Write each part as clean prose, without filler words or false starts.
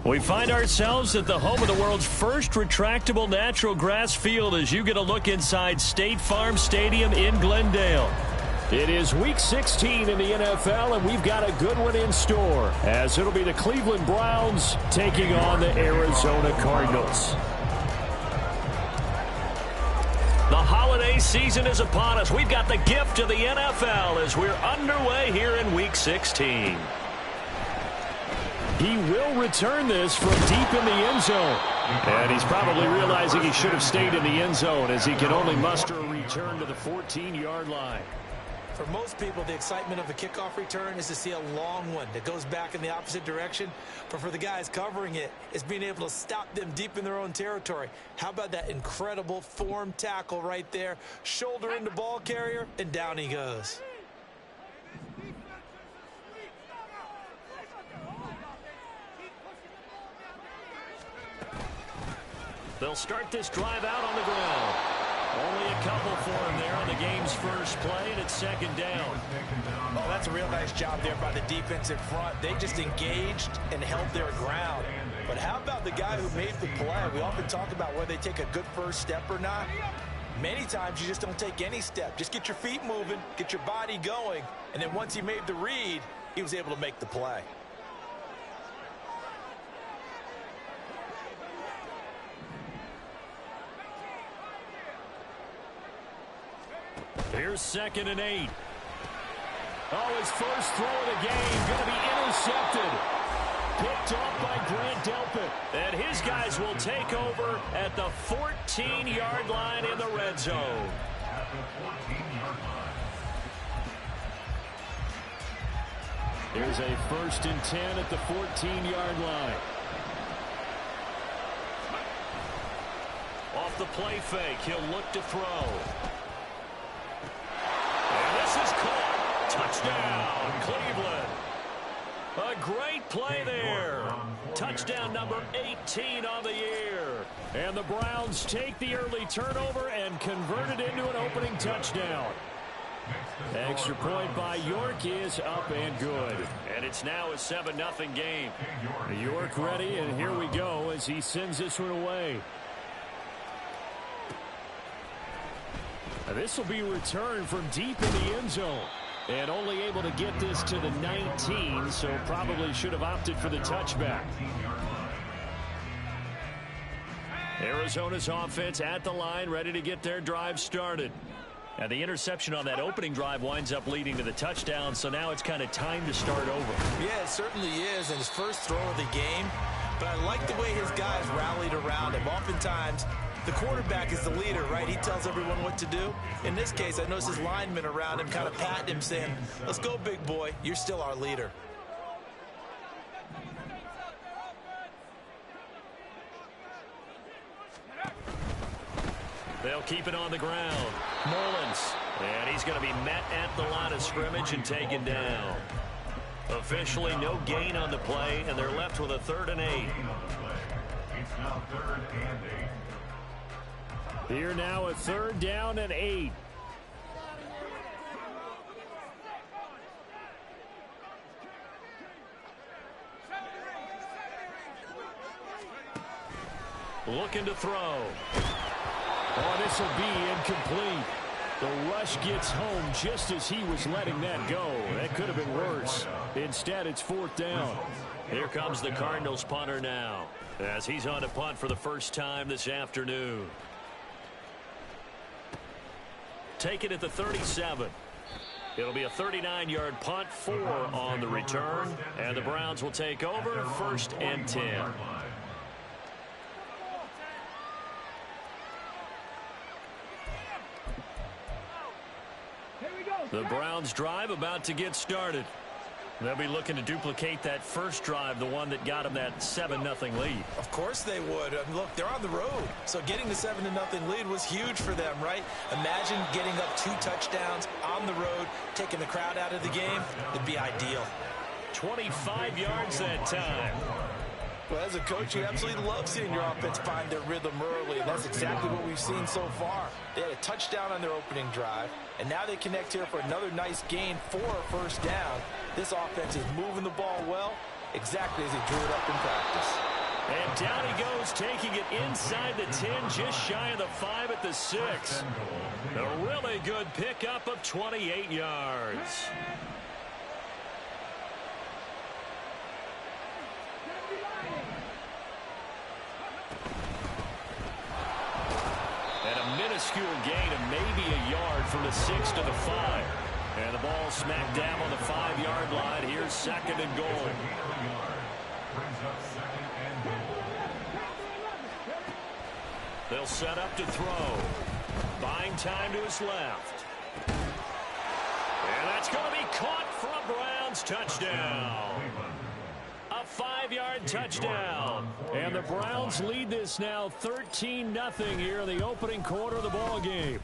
We find ourselves at the home of the world's first retractable natural grass field as you get a look inside State Farm Stadium in Glendale. It is Week 16 in the NFL, and we've got a good one in store, as it'll be the Cleveland Browns taking on the Arizona Cardinals. The holiday season is upon us. We've got the gift of the NFL as we're underway here in Week 16. He will return this from deep in the end zone. And he's probably realizing he should have stayed in the end zone as he can only muster a return to the 14-yard line. For most people, the excitement of a kickoff return is to see a long one that goes back in the opposite direction. But for the guys covering it, it's being able to stop them deep in their own territory. How about that incredible form tackle right there? Shoulder into ball carrier, and down he goes. They'll start this drive out on the ground. Only a couple for him there on the game's first play, and it's second down. Oh, that's a real nice job there by the defense in front. They just engaged and held their ground. But how about the guy who made the play? We often talk about whether they take a good first step or not. Many times you just don't take any step. Just get your feet moving, get your body going, and then once he made the read, he was able to make the play. Here's 2nd and 8. Oh, his first throw of the game going to be intercepted. Picked off by Grant Delpit. And his guys will take over at the 14-yard line in the red zone. Here's a 1st and 10 at the 14-yard line. Off the play fake, he'll look to throw. This is caught. Touchdown, Cleveland. A great play there. Touchdown number 18 on the year. And the Browns take the early turnover and convert it into an opening touchdown. Extra point by York is up and good. And it's now a 7-0 game. York ready, and here we go as he sends this one away. This will be returned from deep in the end zone. And only able to get this to the 19, so probably should have opted for the touchback. Arizona's offense at the line, ready to get their drive started. And the interception on that opening drive winds up leading to the touchdown, so now it's kind of time to start over. Yeah, it certainly is, and his first throw of the game. But I like the way his guys rallied around him. Oftentimes, the quarterback is the leader, right? He tells everyone what to do. In this case, I noticed his linemen around him kind of patting him, saying, let's go, big boy. You're still our leader. They'll keep it on the ground. Mullins. And he's going to be met at the line of scrimmage and taken down. Officially no gain on the play, and they're left with a 3rd and 8. It's now 3rd and 8. Here now a 3rd down and 8. Looking to throw. Oh, this will be incomplete. The rush gets home just as he was letting that go. That could have been worse. Instead, it's 4th down. Here comes the Cardinals punter now, as he's on to punt for the first time this afternoon. Take it at the 37. It'll be a 39-yard punt, 4 on the return, and the Browns will take over 1st and 10. The Browns drive about to get started. They'll be looking to duplicate that first drive, the one that got them that 7-0 lead. Of course they would. Look, they're on the road, so getting the 7-0 lead was huge for them, right? Imagine getting up 2 touchdowns on the road, taking the crowd out of the game. It'd be ideal. 25 yards that time. Well, as a coach, you absolutely love seeing your offense find their rhythm early, and that's exactly what we've seen so far. They had a touchdown on their opening drive, and now they connect here for another nice gain for a 1st down. This offense is moving the ball well, exactly as he drew it up in practice. And down he goes, taking it inside the 10, just shy of the 5 at the 6. A really good pickup of 28 yards. And a minuscule gain of maybe a yard from the 6 to the 5. And the ball smacked down on the 5-yard line. Here's 2nd and goal. They'll set up to throw. Buying time to his left. And that's going to be caught for a Browns touchdown. A 5-yard touchdown. And the Browns lead this now 13-0 here in the opening quarter of the ball game.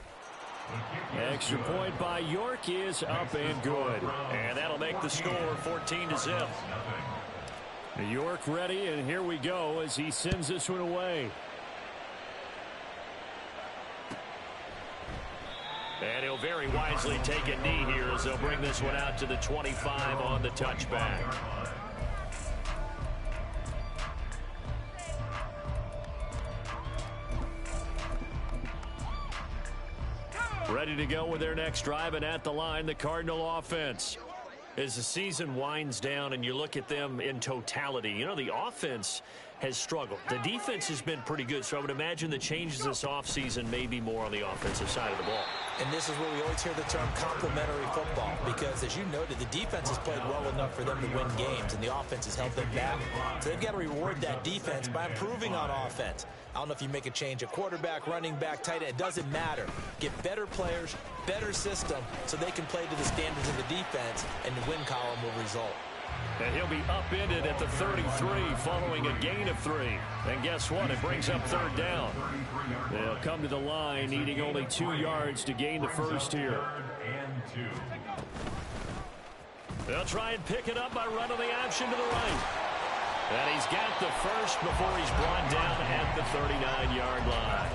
Extra point by York is up and good. And that'll make the score 14-0. York ready, and here we go as he sends this one away. And he'll very wisely take a knee here as they'll bring this one out to the 25 on the touchback. Ready to go with their next drive, and at the line, the Cardinal offense. As the season winds down and you look at them in totality, you know, the offense has struggled. The defense has been pretty good, so I would imagine the changes this offseason may be more on the offensive side of the ball. And this is where we always hear the term complementary football, because as you noted, the defense has played well enough for them to win games, and the offense has held them back. So they've got to reward that defense by improving on offense. I don't know if you make a change at quarterback, running back, tight end. It doesn't matter. Get better players, better system, so they can play to the standards of the defense, and the win column will result. And he'll be upended at the 33 following a gain of 3. And guess what? It brings up 3rd down. They'll come to the line needing only 2 yards to gain the first here. They'll try and pick it up by running the option to the right. And he's got the first before he's brought down at the 39-yard line.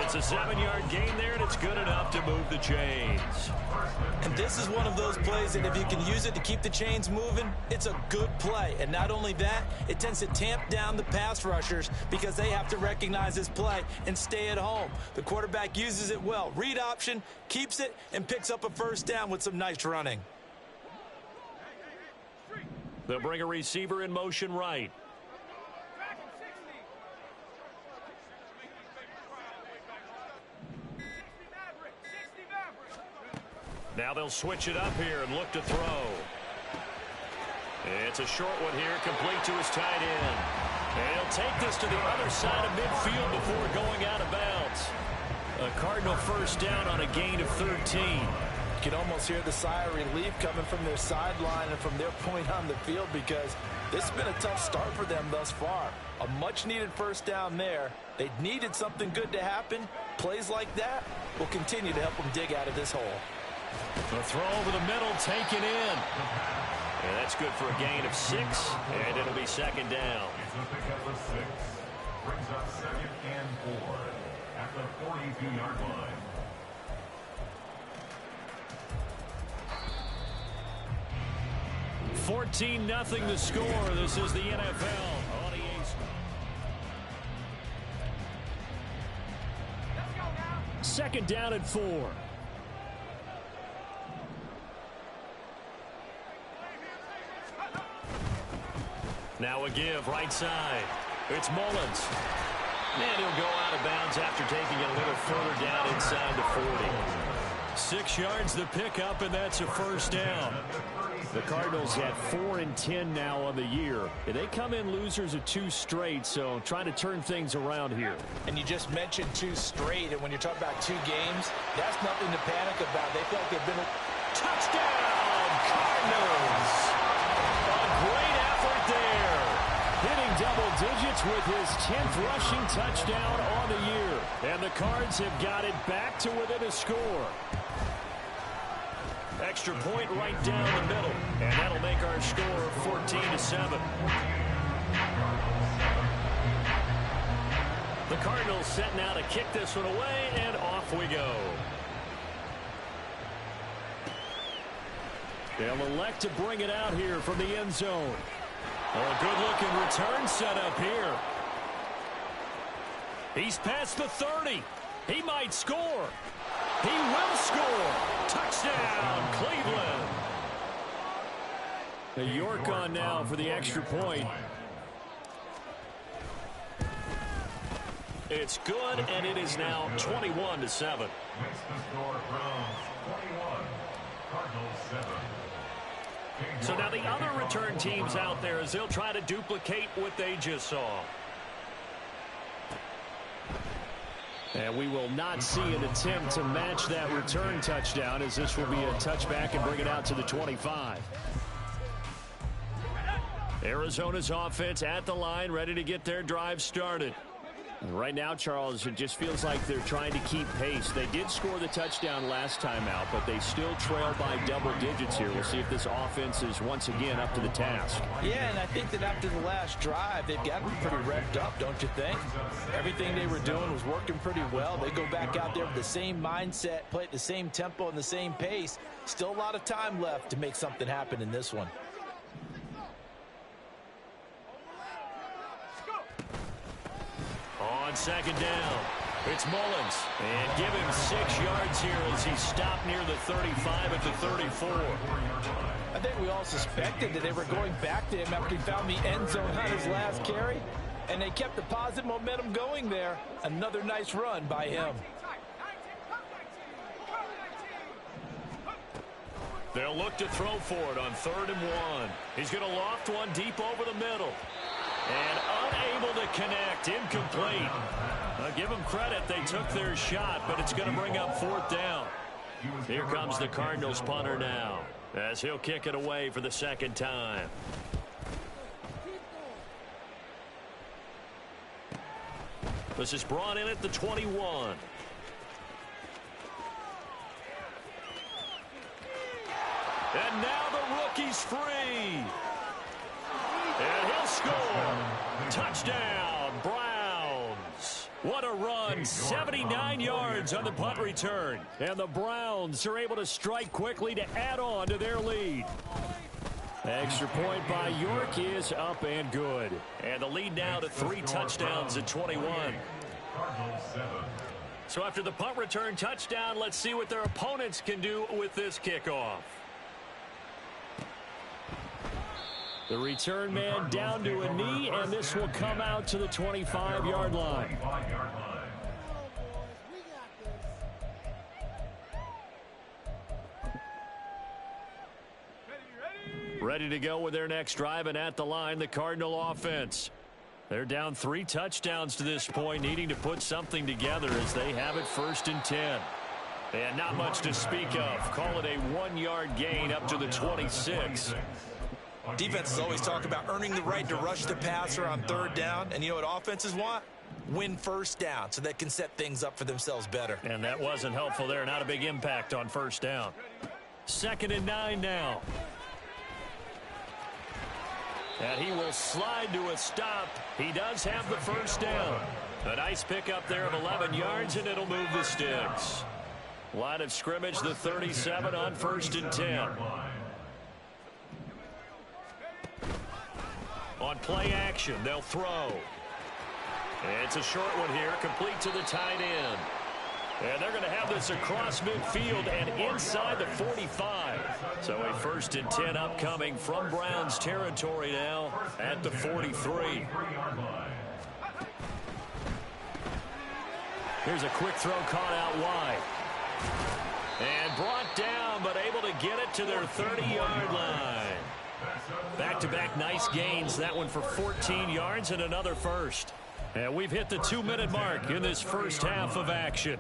It's a 7-yard gain there, and it's good enough to move the chains. And this is one of those plays that if you can use it to keep the chains moving, it's a good play. And not only that, it tends to tamp down the pass rushers because they have to recognize this play and stay at home. The quarterback uses it well. Read option, keeps it, and picks up a first down with some nice running. They'll bring a receiver in motion right. Now they'll switch it up here and look to throw. It's a short one here, complete to his tight end. And he'll take this to the other side of midfield before going out of bounds. A Cardinal first down on a gain of 13. You can almost hear the sigh of relief coming from their sideline and from their point on the field, because this has been a tough start for them thus far. A much-needed first down there. They needed something good to happen. Plays like that will continue to help them dig out of this hole. The throw over the middle, taken in. And that's good for a gain of 6, and it'll be 2nd down. It's a pickup of 6. Brings up 2nd and 4 at the 42-yard line. $14-0 the score. This is the NFL on EA Sports. 2nd down and 4. Now a give right side. It's Mullins. And he'll go out of bounds after taking it a little further down inside the 40. 6 yards the pickup, and that's a first down. The Cardinals had 4 and 10 now on the year. They come in losers of 2 straight, so trying to turn things around here. And you just mentioned 2 straight, and when you're talking about 2 games, that's nothing to panic about. They feel like they've been touchdown, Cardinals! A great effort there. Hitting double digits with his 10th rushing touchdown on the year. And the Cards have got it back to within a score. Extra point right down the middle, and that'll make our score 14-7. The Cardinals setting out to kick this one away, and off we go. They'll elect to bring it out here from the end zone. A good-looking return set up here. He's past the 30. He might score. He will score. Touchdown, Cleveland. The York on now for the extra point. It's good, and it is now 21-7. Makes the score Browns 21, Cardinals 7. So now the other return teams out there as they'll try to duplicate what they just saw. And we will not see an attempt to match that return touchdown, as this will be a touchback and bring it out to the 25. Arizona's offense at the line, ready to get their drive started. Right now, Charles, it just feels like they're trying to keep pace. They did score the touchdown last time out, but they still trail by double digits here. We'll see if this offense is once again up to the task. Yeah, and I think that after the last drive, they've got to be pretty revved up, don't you think? Everything they were doing was working pretty well. They go back out there with the same mindset, play at the same tempo and the same pace. Still a lot of time left to make something happen in this one. On second down, it's Mullins. And give him 6 yards here as he stopped near the 35 at the 34. I think we all suspected that they were going back to him after he found the end zone on his last carry. And they kept the positive momentum going there. Another nice run by him. They'll look to throw for it on 3rd and 1. He's going to loft one deep over the middle. And unable to connect, incomplete. Give them credit, they took their shot, but it's going to bring up 4th down. Here comes the Cardinals punter now, as he'll kick it away for the 2nd time. This is brought in at the 21. And now the rookie's free. And he'll score. Touchdown, Browns. What a run. 79 yards on the punt return. And the Browns are able to strike quickly to add on to their lead. Extra point by York is up and good. And the lead now to 3 touchdowns at 21. So after the punt return touchdown, let's see what their opponents can do with this kickoff. The return man down to a knee, and this will come out to the 25-yard line. Ready to go with their next drive, and at the line, the Cardinal offense. They're down 3 touchdowns to this point, needing to put something together as they have it 1st and 10. And not much to speak of. Call it a 1-yard gain up to the 26. Defenses always talk about earning the right to rush the passer on 3rd down. And you know what offenses want? Win 1st down so they can set things up for themselves better. And that wasn't helpful there. Not a big impact on 1st down. 2nd and 9 now. And he will slide to a stop. He does have the 1st down. A nice pickup there of 11 yards, and it'll move the sticks. Line of scrimmage, the 37 on 1st and 10. On play action, they'll throw. It's a short one here, complete to the tight end. And they're going to have this across midfield and inside the 45. So a 1st and 10 upcoming from Browns territory now at the 43. Here's a quick throw caught out wide. And brought down, but able to get it to their 30-yard line. Back-to-back nice gains. That one for 14 yards and another 1st. And we've hit the 2-minute mark in this first half of action.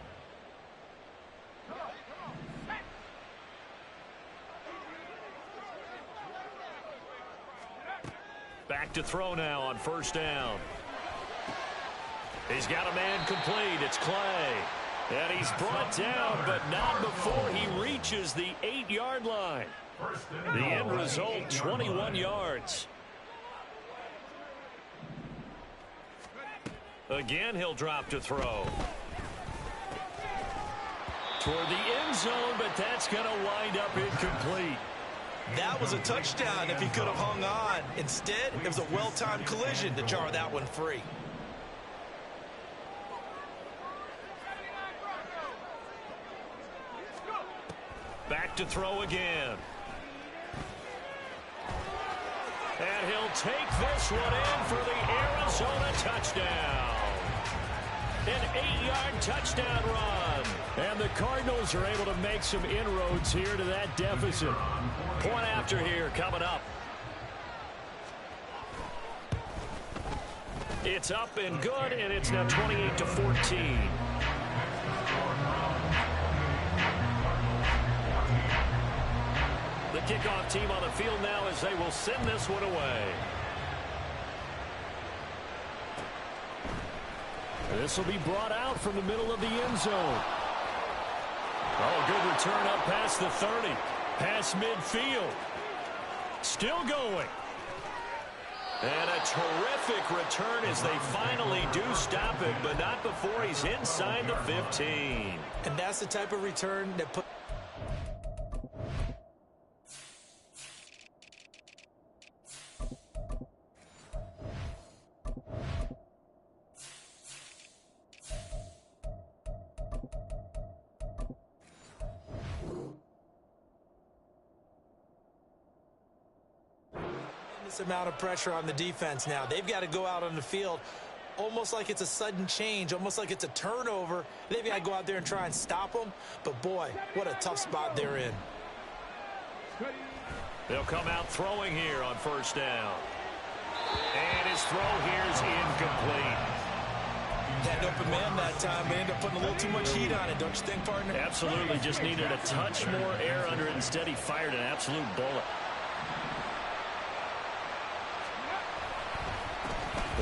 Back to throw now on 1st down. He's got a man complete. It's Clay. And he's brought down, but not before he reaches the 8-yard line. The end result, 21 yards. Again, he'll drop to throw. Toward the end zone, but that's going to wind up incomplete. That was a touchdown if he could have hung on. Instead, it was a well-timed collision to jar that one free. Back to throw again. And he'll take this one in for the Arizona touchdown. An 8-yard touchdown run. And the Cardinals are able to make some inroads here to that deficit. Point after here coming up. It's up and good, and it's now 28-14. The kickoff team on the field now as they will send this one away. This will be brought out from the middle of the end zone. Oh, good return up past the 30. Past midfield. Still going. And a terrific return as they finally do stop it, but not before he's inside the 15. And that's the type of return that put... amount of pressure on the defense now. They've got to go out on the field almost like it's a sudden change, almost like it's a turnover. They've got to go out there and try and stop them. But, boy, what a tough spot they're in. They'll come out throwing here on first down. And his throw here is incomplete. Had an open man that time. They ended up putting a little too much heat on it, don't you think, partner? Absolutely. Just needed a touch more air under it. Instead, he fired an absolute bullet.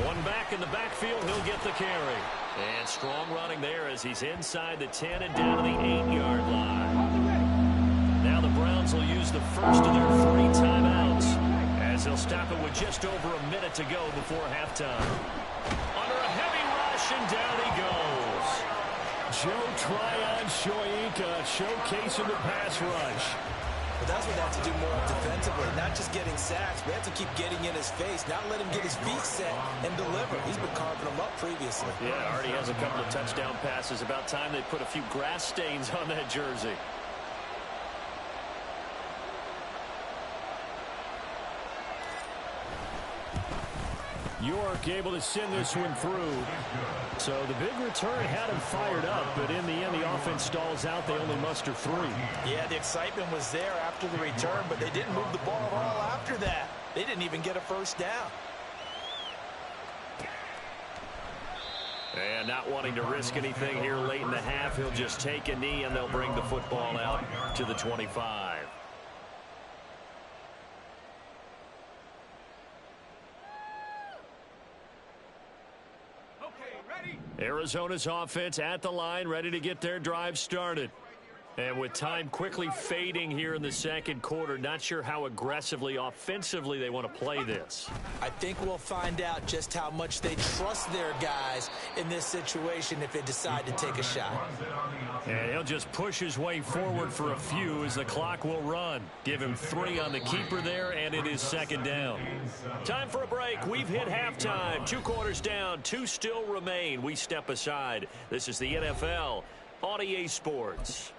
One back in the backfield, he'll get the carry. And strong running there as he's inside the 10 and down to the 8-yard line. Now the Browns will use the first of their 3 timeouts as they'll stop it with just over a minute to go before halftime. Under a heavy rush, and down he goes. Joe Tryon-Shoyinka showcasing the pass rush. But that's what they have to do more defensively, not just getting sacks. We have to keep getting in his face, not let him get his feet set and deliver. He's been carving them up previously. Yeah, already has a couple of touchdown passes. About time they put a few grass stains on that jersey. York able to send this one through. So the big return had him fired up, but in the end, the offense stalls out. They only muster 3. Yeah, the excitement was there after the return, but they didn't move the ball at all after that. They didn't even get a first down. And not wanting to risk anything here late in the half, he'll just take a knee, and they'll bring the football out to the 25. Arizona's offense at the line, ready to get their drive started. And with time quickly fading here in the second quarter, not sure how aggressively, offensively they want to play this. I think we'll find out just how much they trust their guys in this situation if they decide to take a shot. And he'll just push his way forward for a few as the clock will run. Give him 3 on the keeper there, and it is second down. Time for a break. We've hit halftime. 2 quarters down, 2 still remain. We step aside. This is the NFL on EA Sports.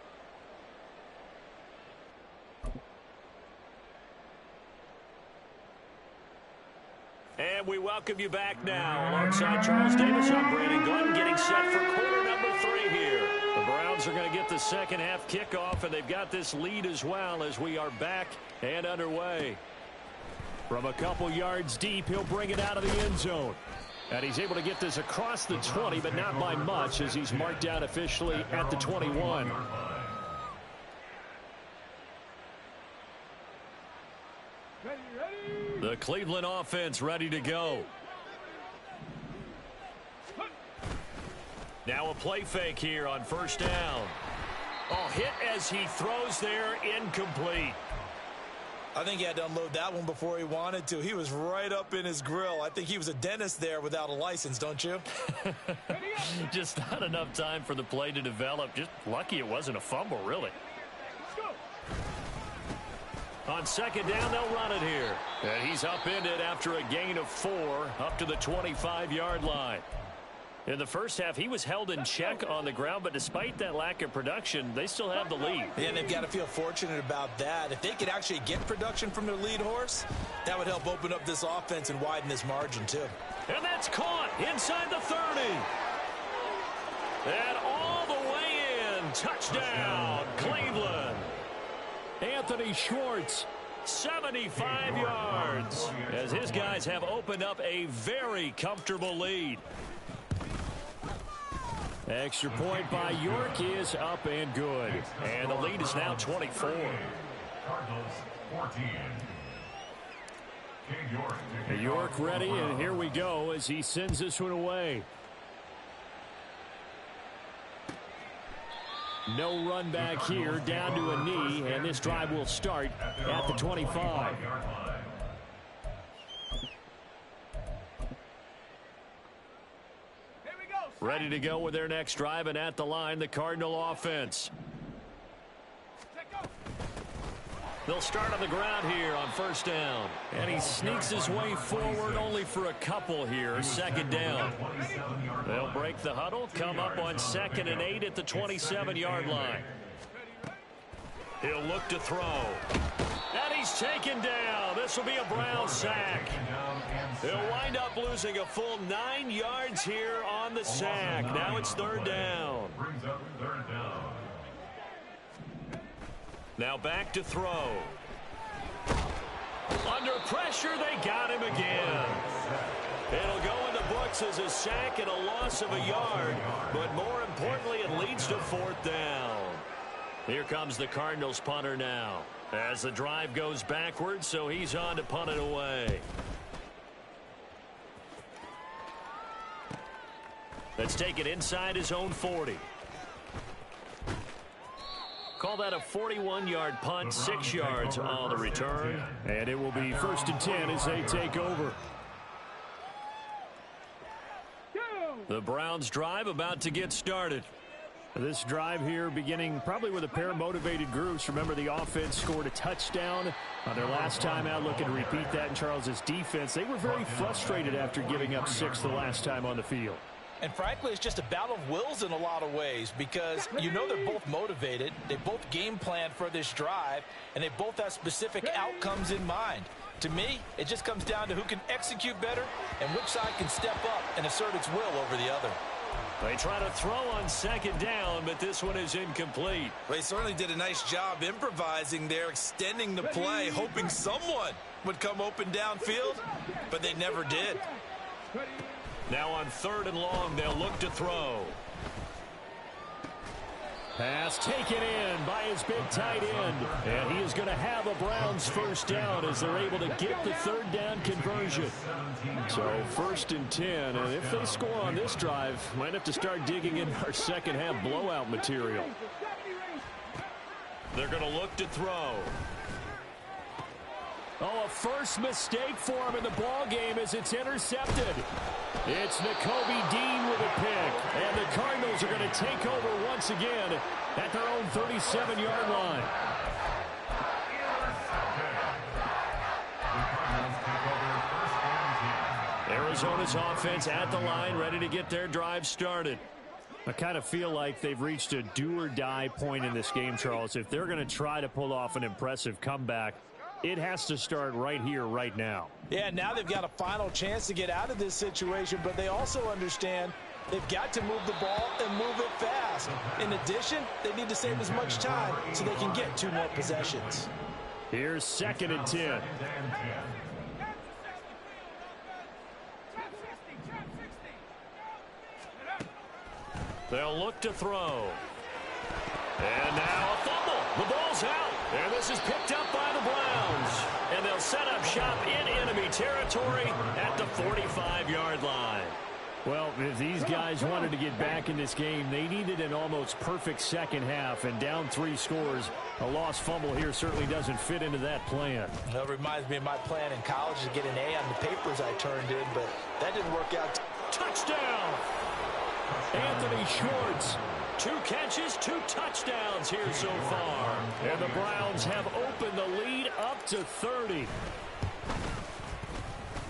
And we welcome you back now. Alongside Charles Davis, I'm Brandon Glenn, getting set for quarter number 3 here. The Browns are going to get the second half kickoff, and they've got this lead as well as we are back and underway. From a couple yards deep, he'll bring it out of the end zone. And he's able to get this across the 20, but not by much as he's marked down officially at the 21. The Cleveland offense ready to go. Now a play fake here on first down. Oh, hit as he throws there, incomplete. I think he had to unload that one before he wanted to. He was right up in his grill. I think he was a dentist there without a license, don't you? Just not enough time for the play to develop. Just lucky it wasn't a fumble, really. On second down, they'll run it here. And he's upended after a gain of 4 up to the 25-yard line. In the first half, he was held in check on the ground, but despite that lack of production, they still have the lead. Yeah, and they've got to feel fortunate about that. If they could actually get production from their lead horse, that would help open up this offense and widen this margin, too. And that's caught inside the 30. And all the way in. Touchdown, Cleveland. Anthony Schwartz, 75 yards, as his guys have opened up a very comfortable lead. Extra point by York is up and good. And the lead is now 24. Cardinals 14. York ready, and here we go as he sends this one away. No run back here, down to a knee, and this drive will start at the 25. Ready to go with their next drive, and at the line, the Cardinal offense. They'll start on the ground here on first down. And he sneaks his way forward only for a couple here. Second down. They'll break the huddle, come up on 2nd and 8 at the 27-yard line. He'll look to throw. And he's taken down. This will be a Brown sack. He'll wind up losing a full 9 yards here on the sack. Now it's third down. Now back to throw. Under pressure, they got him again. It'll go in the books as a sack and a loss of a yard, but more importantly, it leads to fourth down. Here comes the Cardinals punter now, as the drive goes backwards, so he's on to punt it away. Let's take it inside his own 40. Call that a 41-yard punt, 6 yards on the return. And it will be 1st and 10 as they take over. The Browns drive about to get started. This drive here beginning probably with a pair of motivated groups. Remember, the offense scored a touchdown on their last time out. Looking to repeat that in Charles's defense. They were very frustrated after giving up 6 the last time on the field. And frankly, it's just a battle of wills in a lot of ways, because you know they're both motivated. They both game planned for this drive, and they both have specific outcomes in mind. To me, it just comes down to who can execute better and which side can step up and assert its will over the other. They try to throw on second down, but this one is incomplete. They certainly did a nice job improvising there, extending the play, hoping someone would come open downfield, but they never did. Now on 3rd and long, they'll look to throw. Pass taken in by his big tight end. And he is going to have a Browns first down as they're able to get the 3rd down conversion. So 1st and 10. And if they score on this drive, might have to start digging in our second half blowout material. They're going to look to throw. Oh, a first mistake for him in the ball game as it's intercepted. It's Nakobe Dean with a pick, and the Cardinals are going to take over once again at their own 37-yard line. Arizona's offense at the line, ready to get their drive started. I kind of feel like they've reached a do-or-die point in this game, Charles. If they're going to try to pull off an impressive comeback, it has to start right here, right now. Yeah, now they've got a final chance to get out of this situation, but they also understand they've got to move the ball and move it fast. In addition, they need to save as much time so they can get 2 more possessions. Here's 2nd and 10. They'll look to throw. And now a fumble. The ball's out. And this is picked up by the Browns. And they'll set up shop in enemy territory at the 45-yard line. Well, if these guys wanted to get back in this game, they needed an almost perfect second half. And down 3 scores, a lost fumble here certainly doesn't fit into that plan. Well, it reminds me of my plan in college to get an A on the papers I turned in, but that didn't work out. Touchdown! Anthony Schwartz 2 catches, 2 touchdowns here so far. And the Browns have opened the lead up to 30.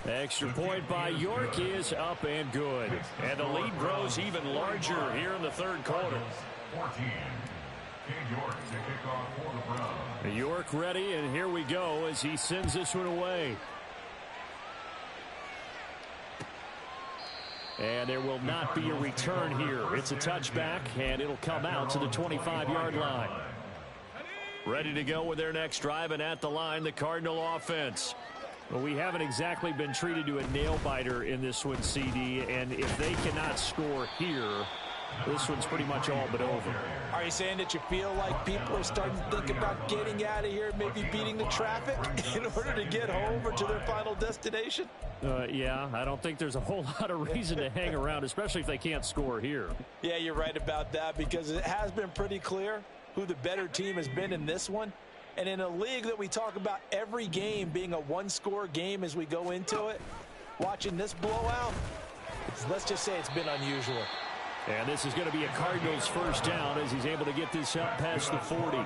Extra point by York is up and good. And the lead grows even larger here in the third quarter. 14. York to kick off for the Browns. York ready, and here we go as he sends this one away. And there will not be a return here. It's a touchback, and it'll come out to the 25-yard line. Ready to go with their next drive, and at the line, the Cardinal offense. Well, we haven't exactly been treated to a nail-biter in this one, CD, and if they cannot score here, this one's pretty much all but over. Are you saying that you feel like people are starting to think about getting out of here, maybe beating the traffic in order to get home or to their final destination? Yeah, I don't think there's a whole lot of reason to hang around, especially if they can't score here. Yeah, you're right about that, because it has been pretty clear who the better team has been in this one. And in a league that we talk about every game being a one-score game as we go into it, watching this blowout, let's just say it's been unusual. And this is going to be a Cardinals first down as he's able to get this up past the 40.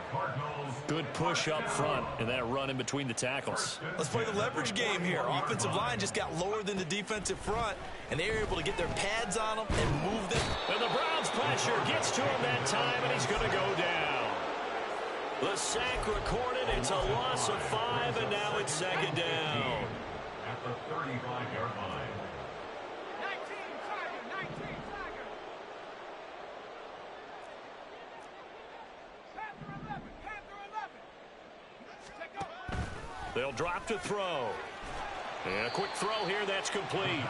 Good push up front and that run in between the tackles. Let's play the leverage game here. Offensive line just got lower than the defensive front, and they were able to get their pads on them and move them. And the Browns pressure gets to him that time, and he's going to go down. The sack recorded. It's a loss of 5, and now it's second down. At the 35-yard line. They'll drop to throw. And a quick throw here, that's complete.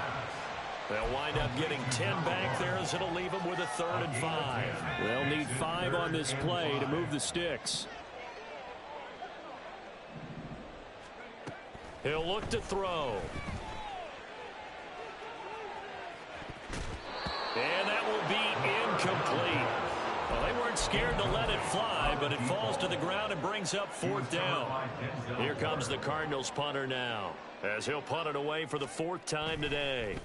They'll wind up getting 10 back there as it'll leave them with a 3rd and 5. They'll need 5 on this play to move the sticks. He'll look to throw. And that will be incomplete. Well, they weren't scared to let it fly, but it falls to the ground and brings up 4th down. Here comes the Cardinals punter now, as he'll punt it away for the 4th time today.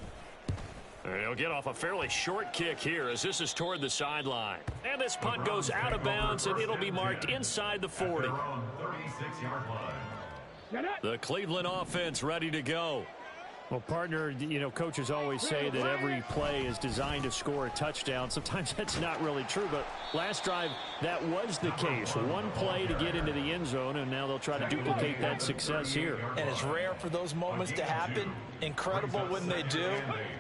And he'll get off a fairly short kick here as this is toward the sideline. And this punt goes out of bounds, and it'll be marked inside the 40. The Cleveland offense ready to go. Well, partner, you know, coaches always say that every play is designed to score a touchdown. Sometimes that's not really true, but last drive, that was the case. One play to get into the end zone, and now they'll try to duplicate that success here. And it's rare for those moments to happen. Incredible when they do.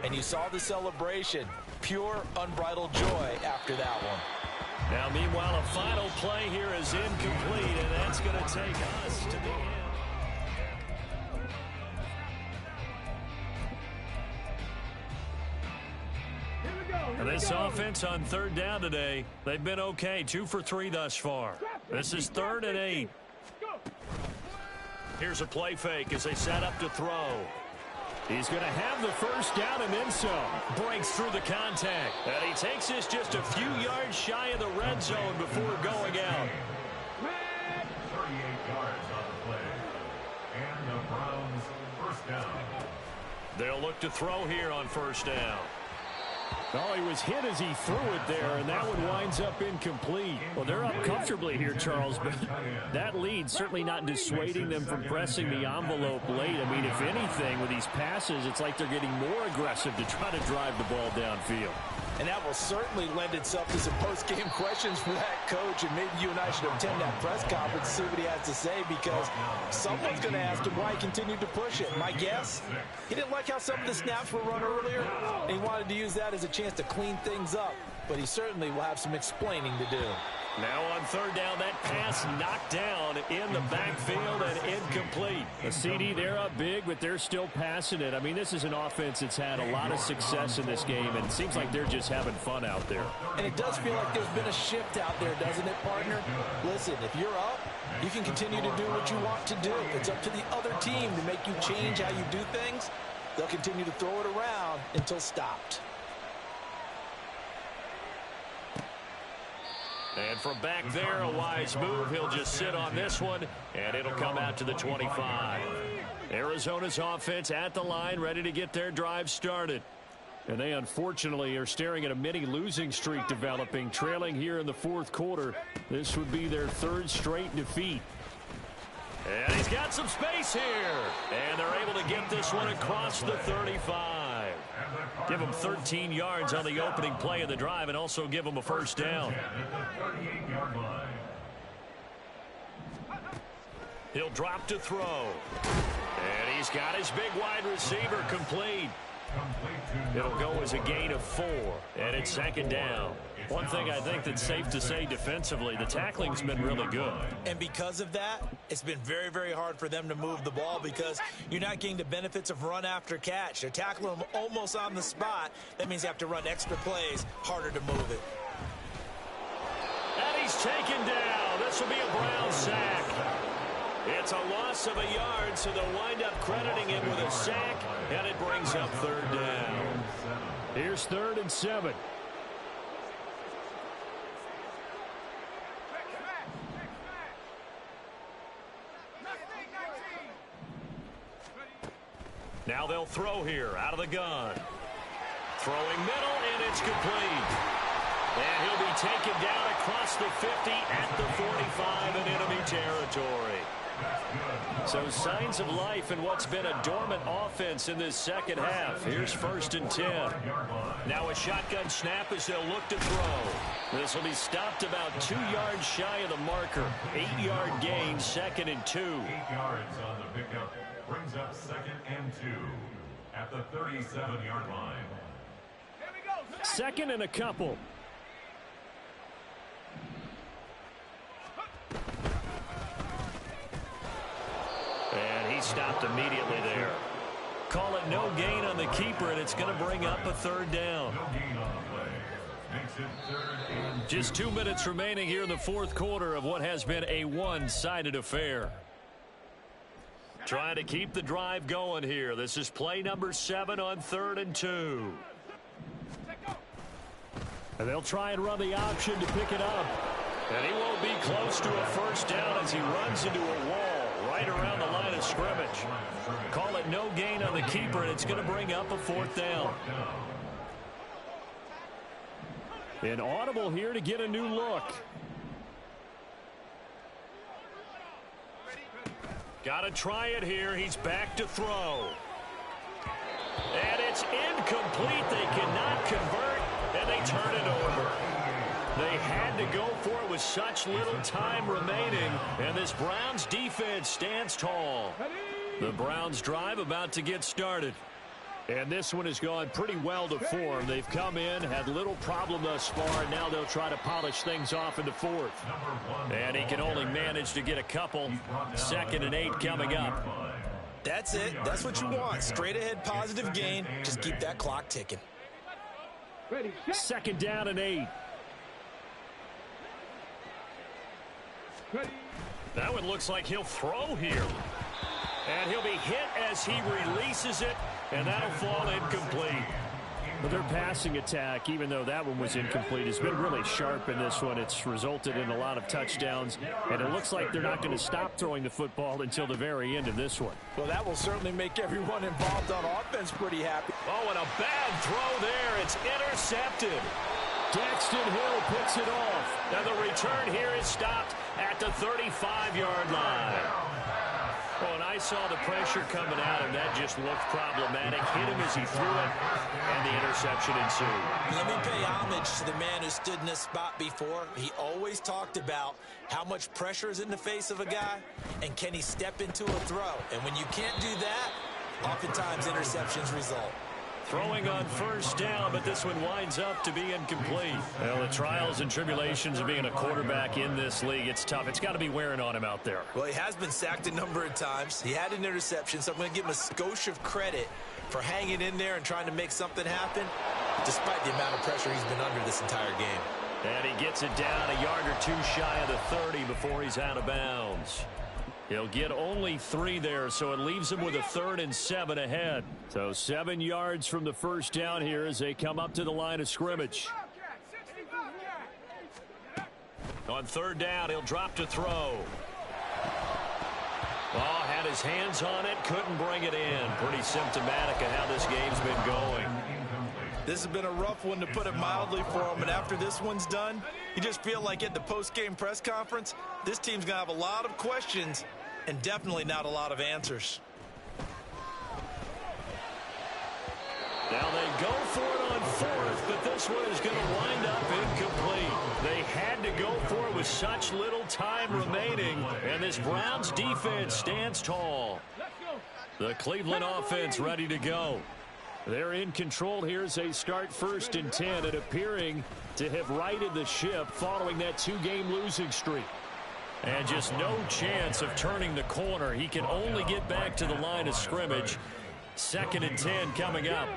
And you saw the celebration. Pure, unbridled joy after that one. Now, meanwhile, a final play here is incomplete, and that's going to take us to the end. This offense on 3rd down today, they've been okay. 2 for 3 thus far. This is 3rd and 8. Here's a play fake as they set up to throw. He's going to have the first down and then some. Breaks through the contact. And he takes this just a few yards shy of the red zone before going out. 38 yards on the play. And the Browns first down. They'll look to throw here on 1st down. Oh, he was hit as he threw it there, and that one winds up incomplete. Well, they're up comfortably here, Charles, but that lead certainly not dissuading them from pressing the envelope late. I mean, if anything, with these passes, it's like they're getting more aggressive to try to drive the ball downfield. And that will certainly lend itself to some post-game questions for that coach, and maybe you and I should attend that press conference and see what he has to say, because someone's going to ask him why he continued to push it. My guess, he didn't like how some of the snaps were run earlier, and he wanted to use that as a chance to clean things up, but he certainly will have some explaining to do. Now on 3rd down, that pass knocked down in the backfield and incomplete. A CD, they're up big, but they're still passing it. I mean, this is an offense that's had a lot of success in this game, and it seems like they're just having fun out there. And it does feel like there's been a shift out there, doesn't it, partner? Listen, if you're up, you can continue to do what you want to do. It's up to the other team to make you change how you do things. They'll continue to throw it around until stopped. And from back there, a wise move. He'll just sit on this one, and it'll come out to the 25. Arizona's offense at the line, ready to get their drive started. And they unfortunately are staring at a mini losing streak developing, trailing here in the fourth quarter. This would be their third straight defeat. And he's got some space here. And they're able to get this one across the 35. Give him 13 yards on the opening play of the drive and also give him a first down. He'll drop to throw. And he's got his big wide receiver complete. It'll go as a gain of 4, and it's second down. One thing I think that's safe to say defensively, the tackling's been really good. And because of that, it's been very, very hard for them to move the ball because you're not getting the benefits of run after catch. They're tackling them almost on the spot. That means you have to run extra plays, harder to move it. And he's taken down. This will be a Brown sack. It's a loss of a yard, so they'll wind up crediting him with a sack, and it brings up third down. Here's 3rd and 7. Now they'll throw here out of the gun. Throwing middle, and it's complete. And he'll be taken down across the 50 at the 45 in enemy territory. So signs of life in what's been a dormant offense in this second half. Here's 1st and 10. Now a shotgun snap as they'll look to throw. This will be stopped about 2 yards shy of the marker. 8-yard gain, 2nd and 2. 8 yards on the pickup brings up 2nd and 2 at the 37-yard line. 2nd and a couple. And he stopped immediately there. Call it no gain on the keeper, and it's going to bring up a third down. No gain on the play. Makes it 3rd and 2. Just 2 minutes remaining here in the fourth quarter of what has been a one-sided affair. Trying to keep the drive going here. This is play number 7 on 3rd and 2. And they'll try and run the option to pick it up. And he won't be close to a first down as he runs into a wall right around the line of scrimmage. Call it no gain on the keeper, and it's going to bring up a 4th down. An audible here to get a new look. Got to try it here. He's back to throw. And it's incomplete. They cannot convert, and they turn it over. They had to go for it with such little time remaining, and this Browns defense stands tall. The Browns drive about to get started. And this one has gone pretty well to form. They've come in, had little problem thus far, and now they'll try to polish things off in the 4th. And he can only manage to get a couple. 2nd and 8 coming up. That's it. That's what you want. Straight ahead positive gain. Just keep that clock ticking. 2nd down and 8. That one looks like he'll throw here. And he'll be hit as he releases it, and that'll fall incomplete. But their passing attack, even though that one was incomplete, has been really sharp in this one. It's resulted in a lot of touchdowns, and it looks like they're not going to stop throwing the football until the very end of this one. Well, that will certainly make everyone involved on offense pretty happy. Oh, and a bad throw there. It's intercepted. Daxton Hill picks it off. And the return here is stopped at the 35-yard line. Oh, and I saw the pressure coming at him. That just looked problematic. Hit him as he threw it, and the interception ensued. Let me pay homage to the man who stood in this spot before. He always talked about how much pressure is in the face of a guy, and can he step into a throw. And when you can't do that, oftentimes interceptions result. Throwing on first down, but this one winds up to be incomplete. Well, the trials and tribulations of being a quarterback in this league, it's tough. It's got to be wearing on him out there. Well, he has been sacked a number of times. He had an interception, so I'm going to give him a skosh of credit for hanging in there and trying to make something happen, despite the amount of pressure he's been under this entire game. And he gets it down a yard or two shy of the 30 before he's out of bounds. He'll get only 3 there, so it leaves him with a 3rd and 7 ahead. So 7 yards from the first down here as they come up to the line of scrimmage. On 3rd down, he'll drop to throw. Oh, had his hands on it, couldn't bring it in. Pretty symptomatic of how this game's been going. This has been a rough one, to put it mildly, for him. And after this one's done, you just feel like at the post-game press conference, this team's going to have a lot of questions and definitely not a lot of answers. Now they go for it on fourth, but this one is going to wind up incomplete. They had to go for it with such little time remaining, and this Browns defense stands tall. The Cleveland offense ready to go. They're in control here as they start 1st and 10, and appearing to have righted the ship following that 2-game losing streak. And just no chance of turning the corner. He can only get back to the line of scrimmage. 2nd and 10 coming up.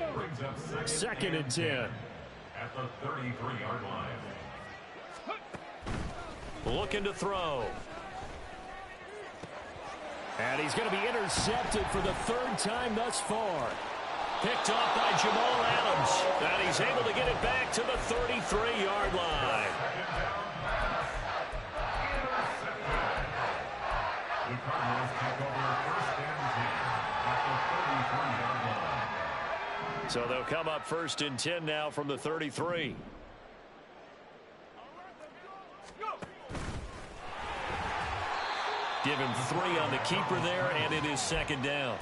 2nd and 10. At the 33-yard line. Looking to throw. And he's going to be intercepted for the 3rd time thus far. Picked off by Jamal Adams. And he's able to get it back to the 33-yard line. The Cardinals take over 1st and 10 at the 33-yard line. So they'll come up 1st and 10 now from the 33. Give him 3 on the keeper there, and it is 2nd down.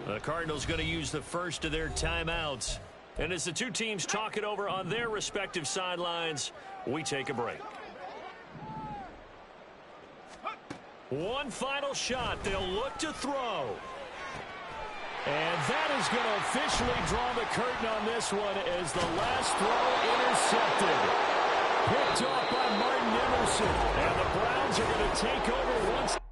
The Cardinals going to use the first of their timeouts. And as the two teams talk it over on their respective sidelines, we take a break. One final shot. They'll look to throw. And that is going to officially draw the curtain on this one as the last throw intercepted. Picked off by Martin Emerson. And the Browns are going to take over once.